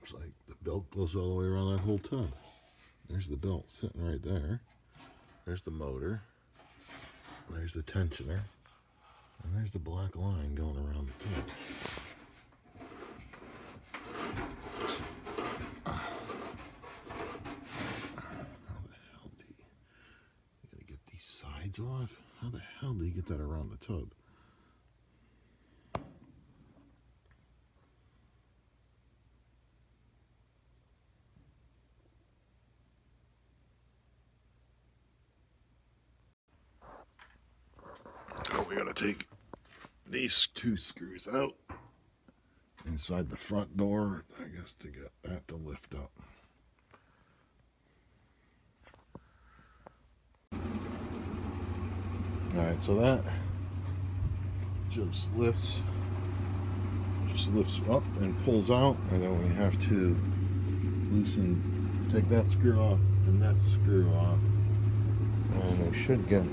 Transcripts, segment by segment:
looks like the belt goes all the way around that whole tub. There's the belt sitting right there. There's the motor. There's the tensioner. And there's the black line going around the tub. How the hell do you gotta get these sides off? How the hell do you get that around the tub? Oh, we gotta take these two screws out inside the front door, I guess, to get that to lift up. Alright, so that just lifts up and pulls out, and then we have to loosen, take that screw off and that screw off, and we should get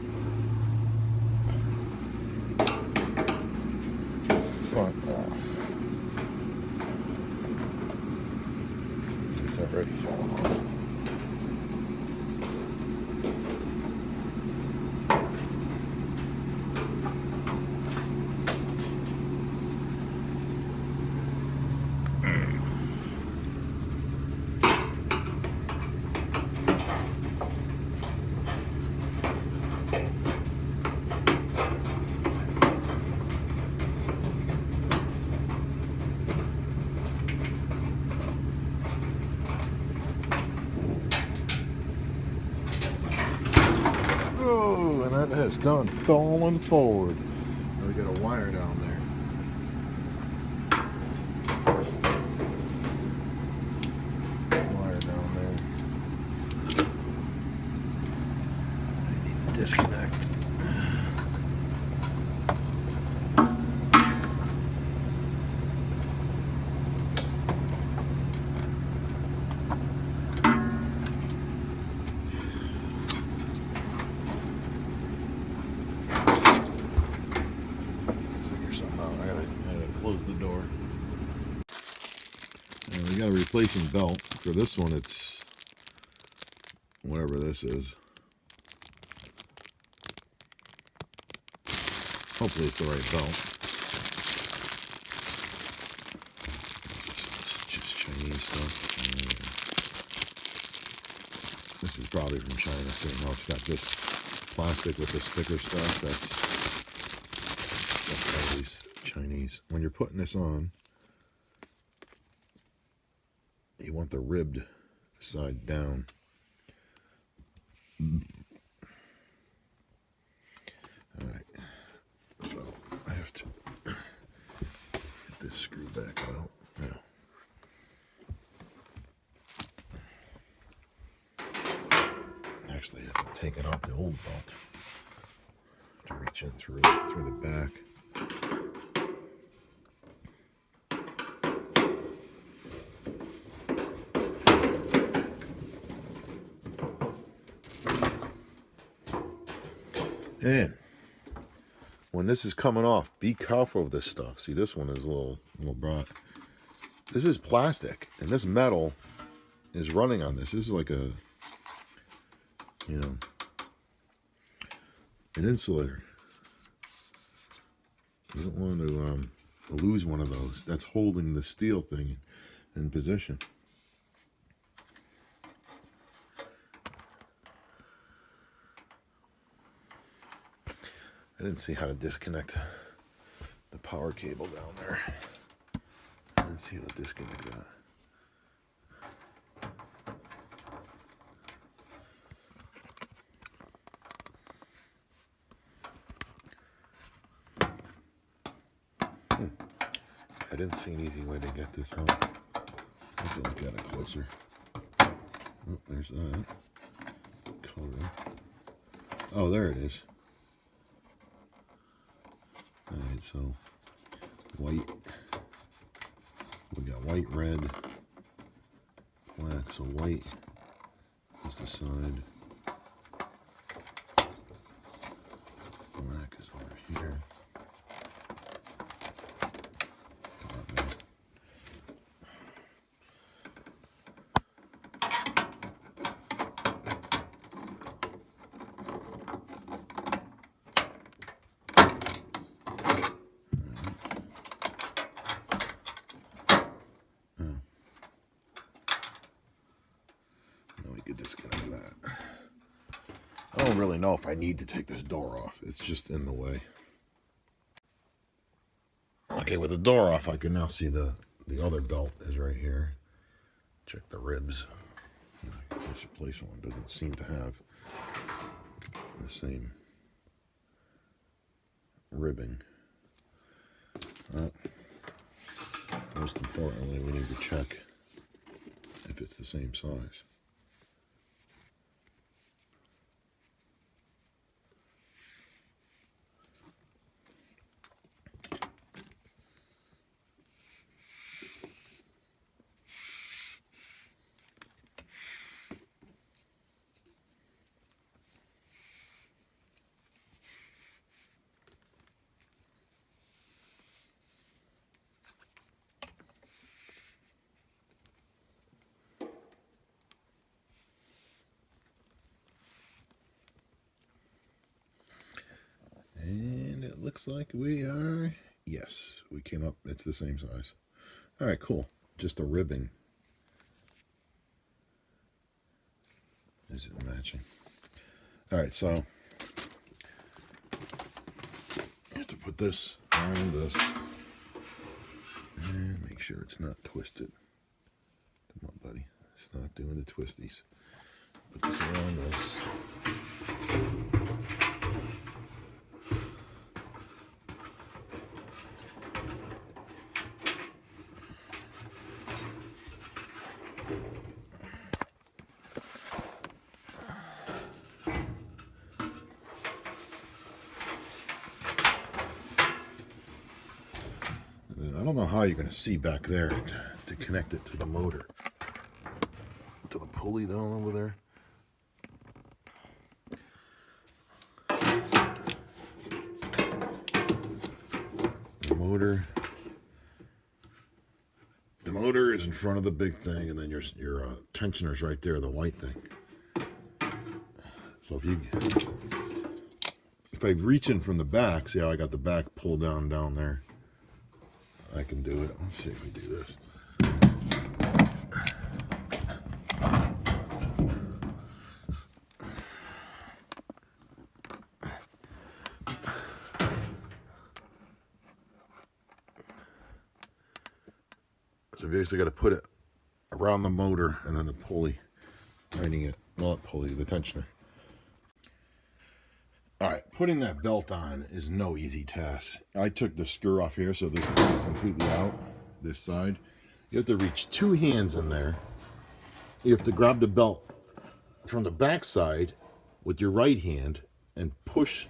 front off. It's already falling off. And that has done falling forward. Now we got a wire down there. Wire down there. I need to disconnect. Close the door. And we got a replacing belt. For this one, it's whatever this is. Hopefully it's the right belt. It's just Chinese stuff. This is probably from China, so now it's got this plastic with the sticker stuff. That's always Chinese. When you're putting this on, you want the ribbed side down. Alright, so I have to get this screw back out now. Actually, I have to take it off the old belt to reach in through the back. And when this is coming off, be careful of this stuff. See, this one is a little broad. This is plastic, and this metal is running on this. This is like a, you know, an insulator. You don't want to lose one of those. That's holding the steel thing in position. I didn't see how to disconnect the power cable down there. I didn't see how to disconnect that. I didn't see an easy way to get this out. I have to look at it closer. Oh, there's that. Color. Oh, there it is. Alright, so white, we got white, red, black, so white is the side, black is over here, don't really know if I need to take this door off. It's just in the way. Okay, with the door off, I can now see the other belt is right here. Check the ribs. This place one doesn't seem to have the same ribbing. Most importantly, we need to check if it's the same size. And it looks like we are, yes, we came up, it's the same size. All right, cool. Just the ribbing isn't matching. All right, so you have to put this around this and make sure it's not twisted. Come on, buddy. It's not doing the twisties. Put this around this. I don't know how you're going to see back there to connect it to the motor. To the pulley down over there. The motor is in front of the big thing, and then your tensioner's right there, the white thing. So if I reach in from the back, see how I got the back pulled down there? I can do it. Let's see if we do this. So basically got to put it around the motor and then the pulley, tightening it, not pulley, the tensioner. All right, putting that belt on is no easy task. I took the screw off here, so this thing is completely out, this side. You have to reach two hands in there. You have to grab the belt from the back side with your right hand and push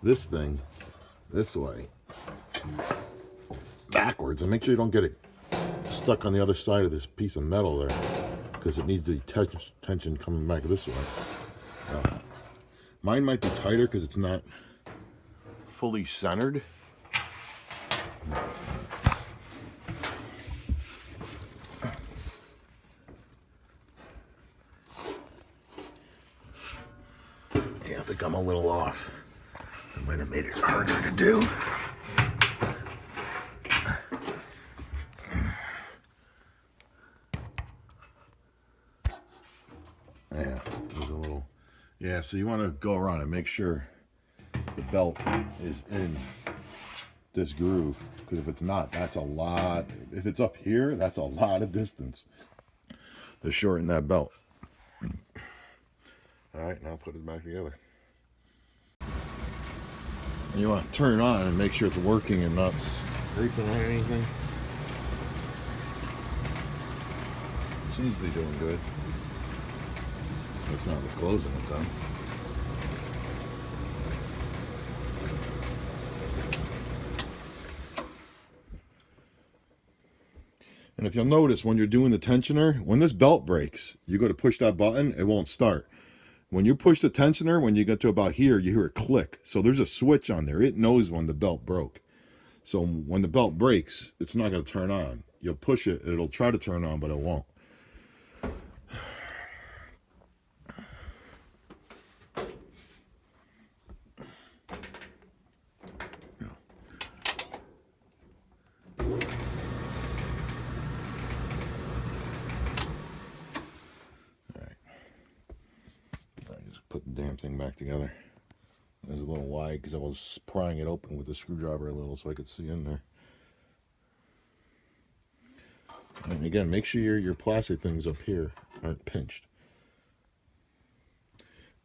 this thing this way, backwards, and make sure you don't get it stuck on the other side of this piece of metal there, because it needs the tension coming back this way. Mine might be tighter because it's not fully centered. Yeah, I think I'm a little off. I might have made it harder to do. Yeah, there's a little. Yeah, so you want to go around and make sure the belt is in this groove, because if it's not, that's a lot. If it's up here, that's a lot of distance to shorten that belt. All right, now put it back together. And you want to turn it on and make sure it's working and not scraping or anything. Seems to be doing good. It's not closing it though. And if you'll notice, when you're doing the tensioner, when this belt breaks, you go to push that button, it won't start. When you push the tensioner, when you get to about here, you hear it click. So there's a switch on there. It knows when the belt broke. So when the belt breaks, it's not going to turn on. You'll push it, it'll try to turn on, but it won't. damn thing back together. There's a little wide because I was prying it open with the screwdriver a little so I could see in there. And again, make sure your plastic things up here aren't pinched.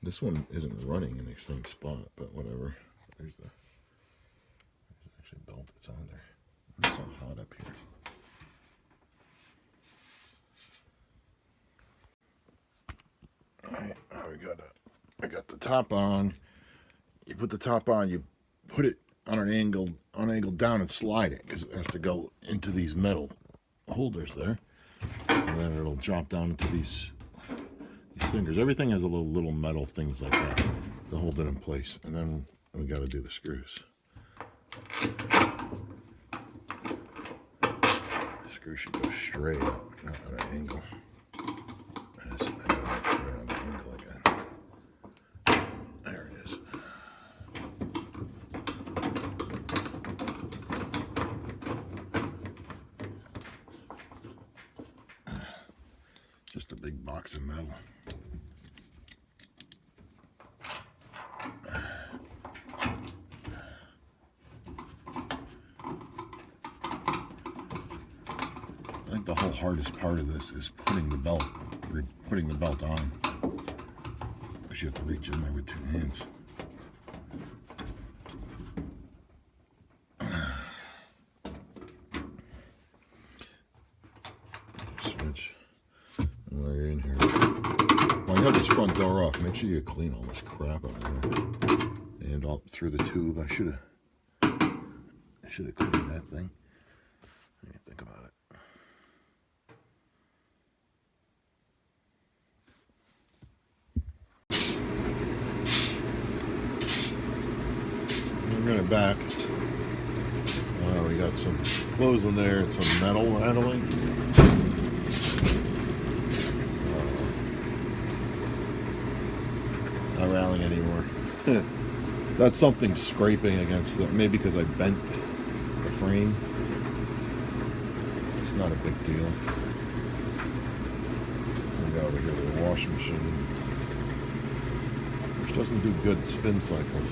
This one isn't running in the same spot, but whatever. There's actually a belt that's on there. It's so hot up here. Alright, now I got the top on. You put the top on, you put it on an angle down and slide it because it has to go into these metal holders there, and then it'll drop down into these fingers. Everything has a little metal things like that to hold it in place, and then we got to do the screws. The screw should go straight up, not on an angle. I gotta put it on the angle again. There it is. Just a big box of metal. I think the whole hardest part of this is putting the belt on. Because you have to reach in there with 2 hands. Switch. And while you're in here, while you have this front door off, make sure you clean all this crap out of there. And all through the tube. I should have cleaned that thing. I didn't think about it. Bring it back. We got some clothes in there and some metal rattling. Not rattling anymore. That's something scraping against it. Maybe because I bent the frame. It's not a big deal. We got over here the washing machine, which doesn't do good spin cycles.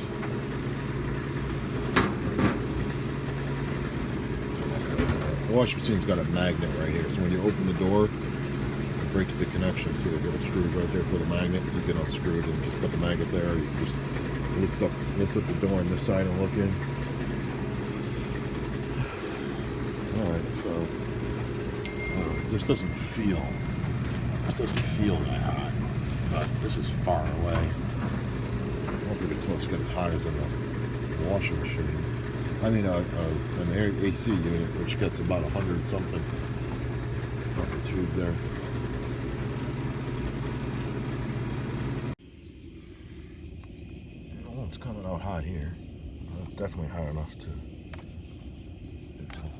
The washing machine's got a magnet right here, so when you open the door, it breaks the connection. See the little screws right there for the magnet. You can unscrew it and just put the magnet there. You just lift up the door on this side and look in. All right, so this doesn't feel that hot, but this is far away. I don't think it's supposed to get as hot as in the washing machine. I mean, an AC unit, which gets about 100 something on the tube there. Well, it's coming out hot here. Definitely hot enough to do something.